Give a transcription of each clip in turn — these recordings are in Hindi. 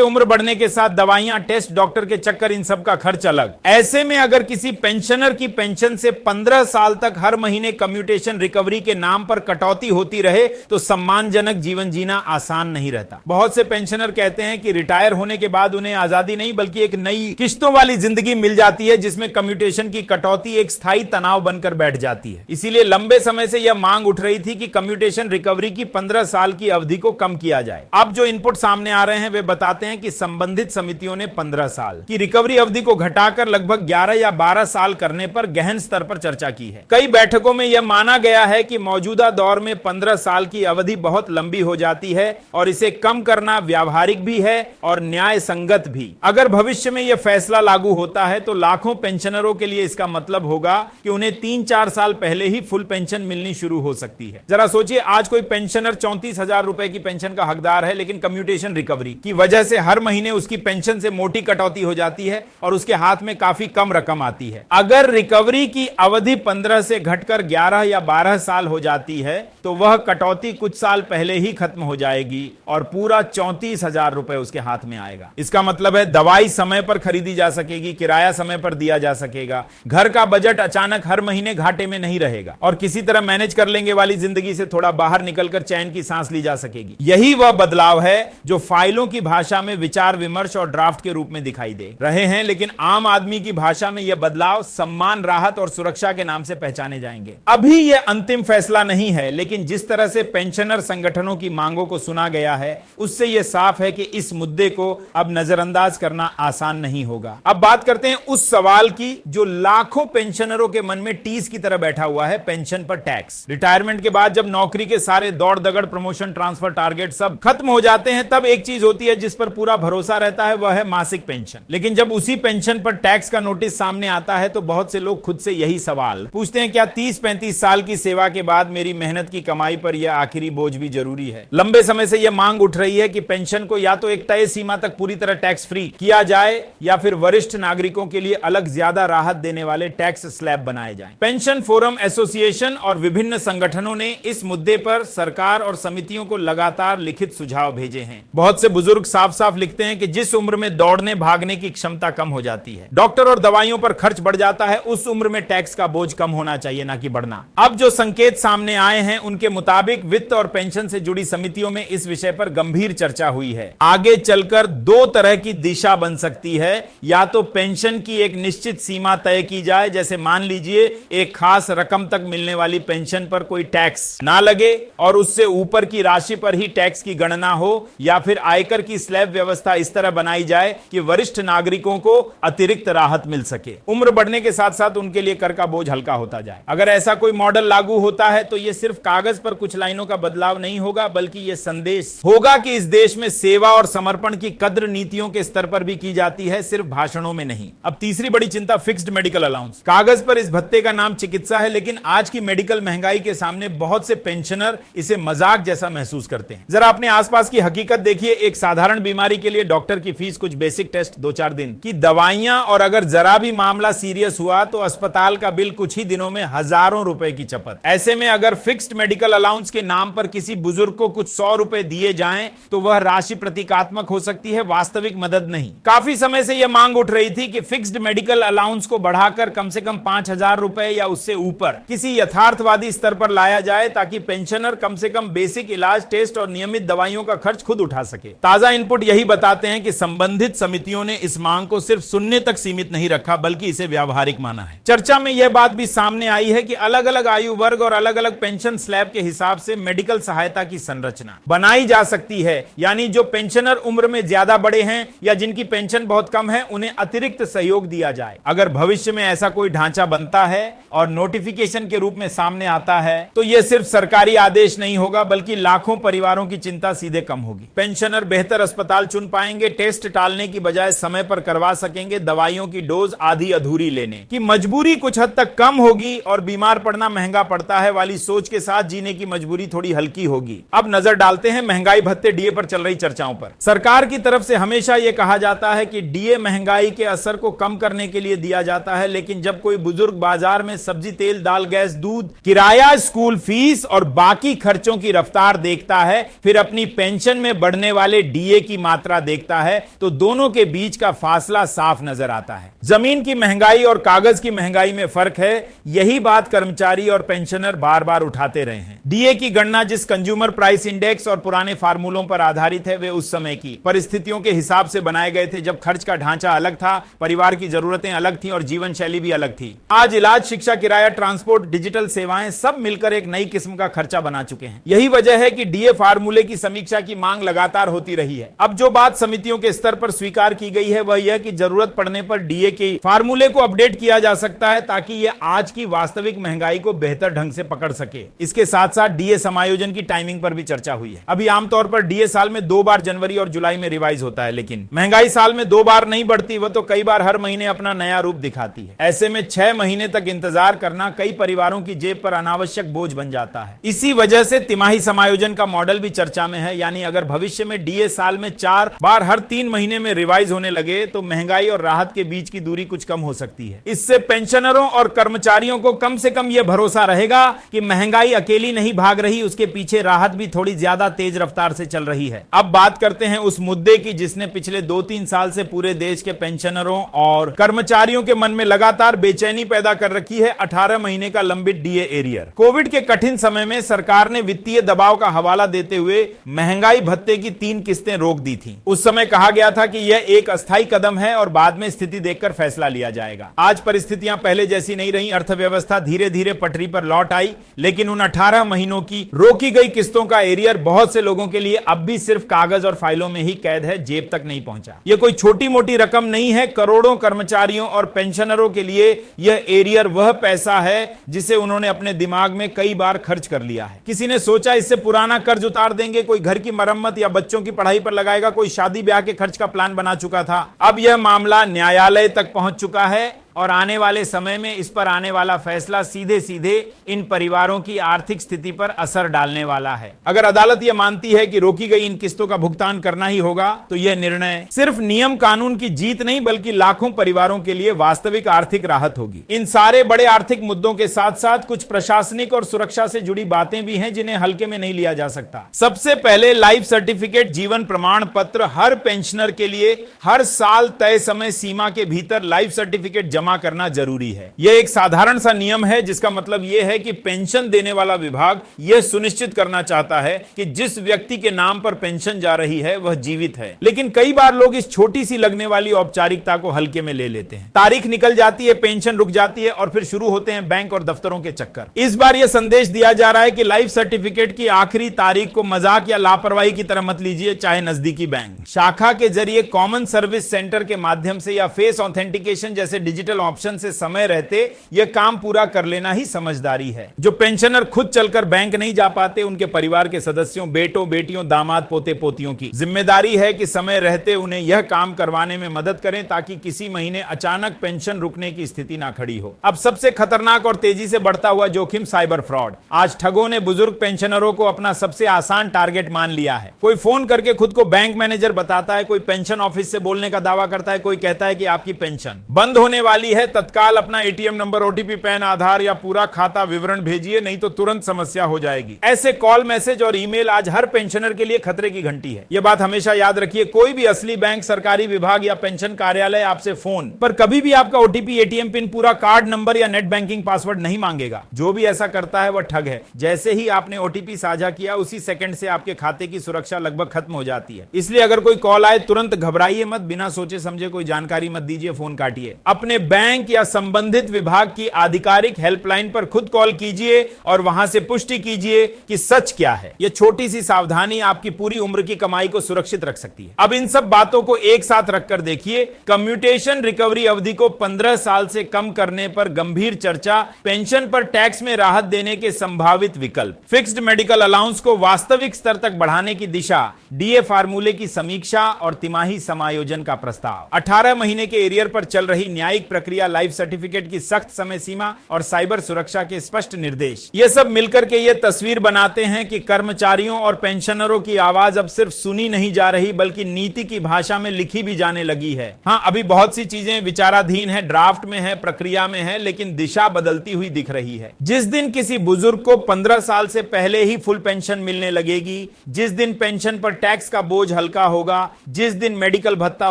उम्र बढ़ने के साथ दवाइयां, टेस्ट, डॉक्टर के चक्कर, इन सब का खर्च अलग। ऐसे में अगर किसी पेंशनर की पेंशन से 15 साल तक हर महीने कम्यूटेशन रिकवरी के नाम पर कटौती होती रहे तो सम्मानजनक जीवन जीना आसान नहीं रहता। बहुत से पेंशनर कहते हैं कि रिटायर होने के बाद उन्हें आजादी नहीं बल्कि एक नई किश्तों वाली जिंदगी मिल जाती है, जिसमें कम्यूटेशन की कटौती एक स्थायी तनाव बनकर बैठ जाती है। इसीलिए लंबे समय से यह मांग उठ रही थी कि कम्यूटेशन रिकवरी की 15 साल की अवधि को कम किया जाए। अब जो इनपुट सामने आ रहे हैं वे बताते हैं कि संबंधित समितियों ने 15 साल की रिकवरी अवधि को घटाकर लगभग 11 या 12 साल करने पर गहन स्तर पर चर्चा की है। कई बैठकों में यह माना गया है कि मौजूदा दौर में 15 साल की अवधि बहुत लंबी हो जाती है और इसे कम करना व्यावहारिक भी है और न्याय संगत भी। अगर भविष्य में यह फैसला लागू होता है तो लाखों पेंशनरों के लिए इसका मतलब होगा कि उन्हें 3-4 साल पहले ही फुल पेंशन मिलनी शुरू हो सकती है। जरा सोचिए, आज कोई पेंशनर 34,000 रुपए की पेंशन का हकदार है, लेकिन कम्यूटेशन रिकवरी की वजह से हर महीने उसकी पेंशन से मोटी कटौती हो जाती है और उसके हाथ में काफी कम रकम आती है। अगर रिकवरी की अवधि 15 से घटकर 11 या 12 साल हो जाती है तो वह कटौती कुछ साल पहले ही खत्म हो जाएगी और पूरा 34,000 रुपए उसके हाथ में आएगा। इसका मतलब है दवाई समय पर खरीदी जा सकेगी, किराया समय पर दिया जा सकेगा, घर का बजट अचानक हर महीने घाटे में नहीं रहेगा और किसी तरह मैनेज कर लेंगे वाली जिंदगी से थोड़ा बाहर निकलकर चैन की सांस ली जा सकेगी। यही वह बदलाव है जो फाइलों की भाषा में विचार विमर्श और ड्राफ्ट के रूप में दिखाई दे रहे हैं, लेकिन आम आदमी की भाषा में यह बदलाव सम्मान, राहत और सुरक्षा के नाम से पहचाने जाएंगे। अभी यह अंतिम फैसला नहीं है, लेकिन जिस तरह से पेंशनर संगठनों की मांगों को सुना गया है उससे यह साफ है कि इस मुद्दे को अब नजरअंदाज करना आसान नहीं होगा। अब बात करते हैं उस सवाल की जो लाखों पेंशनरों के मन में टीस की तरह बैठा हुआ है, पेंशन पर टैक्स। रिटायरमेंट के बाद जब नौकरी के सारे दौड़ दगड़, प्रमोशन, ट्रांसफर, टारगेट सब खत्म हो जाते हैं तब एक चीज होती है जिस पर पूरा भरोसा रहता है, वह है मासिक पेंशन। लेकिन जब उसी पेंशन पर टैक्स का नोटिस सामने आता है तो बहुत से लोग खुद से यही सवाल पूछते हैं, क्या 30-35 साल की सेवा के बाद मेरी मेहनत की कमाई पर यह आखिरी बोझ भी जरूरी है? लंबे समय से यह मांग उठ रही है कि पेंशन को या तो एक तय सीमा तक पूरी तरह टैक्स फ्री किया जाए या फिर वरिष्ठ नागरिकों के लिए अलग ज्यादा राहत देने वाले टैक्स स्लैब बनाए जाएं। पेंशन फोरम एसोसिएशन और विभिन्न संगठनों ने इस मुद्दे पर सरकार और समितियों को लगातार लिखित सुझाव भेजे हैं। बहुत से बुजुर्ग साफ साफ लिखते हैं कि जिस उम्र में दौड़ने भागने की क्षमता कम हो जाती है, डॉक्टर और दवाइयों पर खर्च बढ़ जाता है, उस उम्र में टैक्स का बोझ कम होना चाहिए, ना कि बढ़ना। अब जो संकेत सामने आए हैं उनके मुताबिक वित्त और पेंशन से जुड़ी समितियों में इस विषय पर गंभीर चर्चा हुई है। आगे चलकर दो तरह की दिशा बन सकती है, या तो पेंशन की एक निश्चित सीमा तय की जाए, जैसे मान लीजिए एक खास रकम तक मिलने वाली पेंशन पर कोई टैक्स ना लगे और उससे ऊपर की राशि पर ही टैक्स की गणना हो, या फिर आयकर की स्लैब व्यवस्था इस तरह बनाई जाए कि वरिष्ठ नागरिकों को अतिरिक्त राहत मिल सके। उम्र बढ़ने के साथ साथ उनके लिए कर का बोझ हल्का होता जाए। अगर ऐसा कोई मॉडल लागू होता है तो यह सिर्फ कागज पर कुछ लाइनों का बदलाव नहीं होगा, बल्कि यह संदेश होगा कि इस देश में सेवा और समर्पण की कद्र नीतियों के स्तर पर भी की जाती है, सिर्फ भाषणों में नहीं। अब तीसरी बड़ी चिंता फिक्स्ड मेडिकल अलाउंस। कागज पर इस भत्ते का नाम चिकित्सा है, लेकिन आज की मेडिकल महंगाई के सामने बहुत से पेंशनर इसे मजाक जैसा महसूस करते हैं। जरा अपने आसपास की हकीकत देखिए। एक साधारण बीमारी के लिए डॉक्टर की फीस, कुछ बेसिक टेस्ट, 2-4 दिन की दवाइयां, और अगर जरा भी मामला सीरियस हुआ तो अस्पताल का बिल कुछ ही दिनों में हजारों रुपए की चपत। ऐसे में अगर फिक्स्ड मेडिकल अलाउंस के नाम पर किसी बुजुर्ग को कुछ 100 रुपए दिए जाएं तो वह राशि प्रतीकात्मक हो सकती है, वास्तविक मदद नहीं। काफी समय से यह मांग उठ रही थी कि फिक्स्ड मेडिकल अलाउंस को बढ़ाकर कम से कम 5,000 रुपए या उससे ऊपर किसी यथार्थवादी स्तर पर लाया जाए, ताकि पेंशनर कम से कम बेसिक इलाज, टेस्ट और नियमित दवाइयों का खर्च खुद उठा सके। ताजा इनपुट यही बताते हैं कि संबंधित समितियों ने इस मांग को सिर्फ सुनने तक सीमित नहीं रखा, बल्कि इसे व्यावहारिक माना है। चर्चा में यह बात भी सामने आई है कि अलग अलग आयु वर्ग और अलग अलग पेंशन स्लैब के हिसाब से मेडिकल सहायता की संरचना बनाई जा सकती है, यानी जो पेंशनर उम्र में ज्यादा बड़े हैं या जिनकी पेंशन बहुत कम है उन्हें अतिरिक्त सहयोग दिया जाए। अगर भविष्य में ऐसा कोई ढांचा बनता है और नोटिफिकेशन के रूप में सामने आता है तो यह सिर्फ सरकारी आदेश नहीं होगा, बल्कि लाखों परिवारों की चिंता सीधे कम होगी। पेंशनर बेहतर अस्पताल चुन पाएंगे, टेस्ट टालने की बजाय समय पर करवा सकेंगे, दवाइयों की डोज आधी अधूरी लेने की मजबूरी कुछ हद तक कम होगी और बीमार पड़ना महंगा पड़ता है वाली सोच के साथ जीने की मजबूरी थोड़ी हल्की होगी। अब नजर डालते हैं महंगाई भत्ते डीए पर चल रही चर्चाओं पर। सरकार की तरफ से हमेशा यह कहा जाता है कि डीए महंगाई के असर को कम करने के लिए दिया जाता है, लेकिन जब कोई बुजुर्ग बाजार में सब्जी, तेल, दाल, गैस, दूध, किराया, स्कूल फीस और बाकी खर्चों की रफ्तार देखता है, फिर अपनी पेंशन में बढ़ने वाले डीए की मात्रा देखता है तो दोनों के बीच का फासला साफ नजर आता है। जमीन की महंगाई और कागज की महंगाई में फर्क है, यही बात कर्मचारी और पेंशनर बार बार उठाते रहे हैं। डीए की गणना जिस कंज्यूमर प्राइस इंडेक्स और पुराने फार्मूलों पर आधारित है, वे उस समय की परिस्थितियों के हिसाब से बनाए गए थे जब खर्च का ढांचा अलग था, परिवार की जरूरतें अलग थी और जीवन शैली भी अलग थी। आज इलाज, शिक्षा, किराया, ट्रांसपोर्ट, डिजिटल सेवाएं सब मिलकर एक नई किस्म का खर्चा बना चुके हैं। यही वजह है कि डीए फार्मूले की समीक्षा की मांग लगातार होती रही है। अब जो बात समितियों के स्तर पर स्वीकार की गई है वह यह कि जरूरत पड़ने पर डीए के फार्मूले को अपडेट किया जा सकता है ताकि यह आज की वास्तविक महंगाई को बेहतर ढंग से पकड़ सके। इसके साथ साथ डीए समायोजन की टाइमिंग पर भी चर्चा हुई है। अभी आमतौर पर डीए साल में 2 बार जनवरी और जुलाई में रिवाइज होता है, लेकिन महंगाई साल में 2 बार नहीं बढ़ती, वह तो कई बार हर महीने अपना नया रूप दिखाती है। ऐसे में 6 महीने तक इंतजार करना कई परिवारों की जेब पर अनावश्यक बोझ बन जाता है। इसी वजह से तिमाही समायोजन का मॉडल भी चर्चा में है, यानी अगर भविष्य में डीए साल में 4 बार हर 3 महीने में रिवाइज होने लगे तो महंगाई और राहत के बीच की दूरी कुछ कम हो सकती है। इससे पेंशनरों और कर्मचारियों को कम से कम यह भरोसा रहेगा कि महंगाई अकेली नहीं भाग रही, उसके पीछे राहत भी थोड़ी ज्यादा तेज रफ्तार से चल रही है। अब बात करते हैं उस मुद्दे की जिसने पिछले 2-3 साल से पूरे देश के पेंशनरों और कर्मचारियों के मन में लगातार बेचैनी पैदा कर रखी है, 18 महीने का लंबित डीए एरियर। कोविड के कठिन समय में सरकार ने वित्तीय दबाव का हवाला देते हुए महंगाई भत्ते की 3 किस्तें रोक दी थी। उस समय कहा गया था कि यह एक अस्थायी कदम है और बाद में स्थिति देखकर फैसला लिया जाएगा। आज परिस्थितियां पहले जैसी नहीं रही, अर्थव्यवस्था धीरे धीरे पटरी पर लौट आई, लेकिन उन 18 महीनों की रोकी गई किस्तों का एरियर बहुत से लोगों के लिए अब भी सिर्फ कागज और फाइलों में ही कैद है, जेब तक नहीं पहुंचा। यह कोई छोटी मोटी रकम नहीं है। करोड़ों कर्मचारियों और पेंशनरों के लिए यह एरियर वह पैसा है जिसे उन्होंने अपने दिमाग में कई बार खर्च कर लिया है। किसी ने सोचा इससे पुराना कर्ज उतार देंगे, कोई घर की मरम्मत या बच्चों की पढ़ाई पर लगाएगा, कोई शादी ब्याह के खर्च का प्लान बना चुका था। अब यह मामला न्यायालय तक पहुंच चुका है और आने वाले समय में इस पर आने वाला फैसला सीधे सीधे इन परिवारों की आर्थिक स्थिति पर असर डालने वाला है। अगर अदालत यह मानती है कि रोकी गई इन किस्तों का भुगतान करना ही होगा तो यह निर्णय सिर्फ नियम कानून की जीत नहीं बल्कि लाखों परिवारों के लिए वास्तविक आर्थिक राहत होगी। इन सारे बड़े आर्थिक मुद्दों के साथ साथ कुछ प्रशासनिक और सुरक्षा से जुड़ी बातें भी हैं जिन्हें हल्के में नहीं लिया जा सकता। सबसे पहले लाइफ सर्टिफिकेट, जीवन प्रमाण पत्र हर पेंशनर के लिए हर साल तय समय सीमा के भीतर लाइफ सर्टिफिकेट जमा करना जरूरी है। यह एक साधारण सा नियम है जिसका मतलब यह है कि पेंशन देने वाला विभाग यह सुनिश्चित करना चाहता है कि जिस व्यक्ति के नाम पर पेंशन जा रही है वह जीवित है। लेकिन कई बार लोग इस छोटी सी लगने वाली औपचारिकता को हल्के में ले लेते हैं। तारीख निकल जाती है, पेंशन रुक जाती है और फिर शुरू होते हैं बैंक और दफ्तरों के चक्कर। इस बार यह संदेश दिया जा रहा है कि लाइफ सर्टिफिकेट की आखिरी तारीख को मजाक या लापरवाही की तरह मत लीजिए, चाहे नजदीकी बैंक शाखा के जरिए कॉमन सर्विस सेंटर के माध्यम से या फेस ऑथेंटिकेशन जैसे डिजिटल ऑप्शन से समय रहते यह काम पूरा कर लेना ही समझदारी है। जो पेंशनर खुद चलकर बैंक नहीं जा पाते, उनके परिवार के सदस्यों, बेटों बेटियों, दामाद पोते पोतियों की जिम्मेदारी है कि समय रहते उन्हें यह काम करवाने में मदद करें ताकि किसी महीने अचानक पेंशन रुकने की स्थिति ना खड़ी हो। अब सबसे खतरनाक और तेजी से बढ़ता हुआ जोखिम साइबर फ्रॉड। आज ठगों ने बुजुर्ग पेंशनरों को अपना सबसे आसान टारगेट मान लिया है। कोई फोन करके खुद को बैंक मैनेजर बताता है, कोई पेंशन ऑफिस से बोलने का दावा करता है, कोई कहता है कि आपकी पेंशन बंद होने वाली है, तत्काल अपना एटीएम नंबर, ओटीपी, पैन, आधार या पूरा खाता विवरण भेजिए, नहीं तो तुरंत समस्या हो जाएगी। ऐसे कॉल, मैसेज और ईमेल आज हर पेंशनर के लिए खतरे की घंटी है। यह बात हमेशा याद रखिए, कोई भी असली बैंक, सरकारी विभाग या पेंशन कार्यालय आपसे फोन पर कभी भी आपका ओटीपी, एटीएम पिन, पूरा कार्ड नंबर या नेट बैंकिंग पासवर्ड नहीं मांगेगा। जो भी ऐसा करता है वह ठग है। जैसे ही आपने ओटीपी साझा किया उसी सेकंड से आपके खाते की सुरक्षा लगभग खत्म हो जाती है। इसलिए अगर कोई कॉल आए तुरंत घबराइए मत, बिना सोचे समझे कोई जानकारी मत दीजिए, फोन काटिए। अपने बैंक या संबंधित विभाग की आधिकारिक हेल्पलाइन पर खुद कॉल कीजिए और वहां से पुष्टि कीजिए कि सच क्या है। यह छोटी सी सावधानी आपकी पूरी उम्र की कमाई को सुरक्षित रख सकती है। अब इन सब बातों को एक साथ रखकर देखिए, कम्यूटेशन रिकवरी अवधि को 15 साल से कम करने पर गंभीर चर्चा, पेंशन पर टैक्स में राहत देने के संभावित विकल्प, फिक्स्ड मेडिकल अलाउंस को वास्तविक स्तर तक बढ़ाने की दिशा, डीए फार्मूले की समीक्षा और तिमाही समायोजन का प्रस्ताव। 18 महीने के एरियर पर चल रही न्यायिक प्रक्रिया, लाइफ सर्टिफिकेट की सख्त समय सीमा और साइबर सुरक्षा के स्पष्ट निर्देश, ये सब मिलकर के ये तस्वीर बनाते हैं कि कर्मचारियों और पेंशनरों की आवाज अब सिर्फ सुनी नहीं जा रही बल्कि नीति की भाषा में लिखी भी जाने लगी है। हाँ, अभी बहुत सी चीजें विचाराधीन है, ड्राफ्ट में है, प्रक्रिया में है, लेकिन दिशा बदलती हुई दिख रही है। जिस दिन किसी बुजुर्ग को 15 साल से पहले ही फुल पेंशन मिलने लगेगी, जिस दिन पेंशन पर टैक्स का बोझ हल्का होगा, जिस दिन मेडिकल भत्ता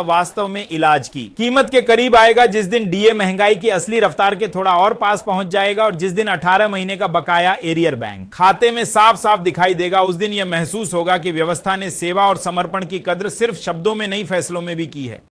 वास्तव में इलाज की कीमत के करीब आएगा, जिस दिन डीए महंगाई की असली रफ्तार के थोड़ा और पास पहुंच जाएगा और जिस दिन 18 महीने का बकाया एरियर बैंक खाते में साफ साफ दिखाई देगा, उस दिन यह महसूस होगा कि व्यवस्था ने सेवा और समर्पण की कद्र सिर्फ शब्दों में नहीं, फैसलों में भी की है।